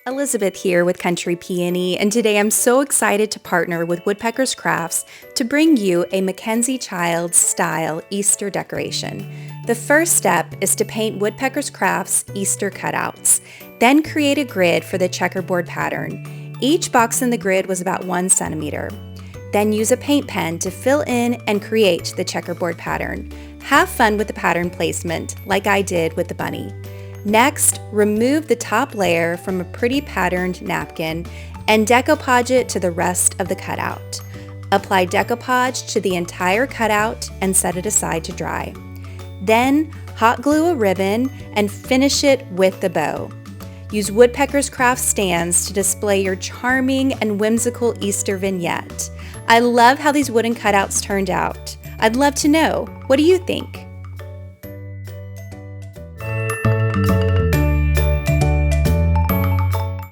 Elizabeth here with Country Peony, and today I'm so excited to partner with Woodpeckers Crafts to bring you a Mackenzie-Childs-style Easter decoration. The first step is to paint Woodpeckers Crafts Easter cutouts, then create a grid for the checkerboard pattern. Each box in the grid was about 1 centimeter. Then use a paint pen to fill in and create the checkerboard pattern. Have fun with the pattern placement, like I did with the bunny. Next, remove the top layer from a pretty patterned napkin and decoupage it to the rest of the cutout. Apply decoupage to the entire cutout and set it aside to dry. Then, hot glue a ribbon and finish it with the bow. Use Woodpeckers Crafts stands to display your charming and whimsical Easter vignette. I love how these wooden cutouts turned out. I'd love to know, what do you think?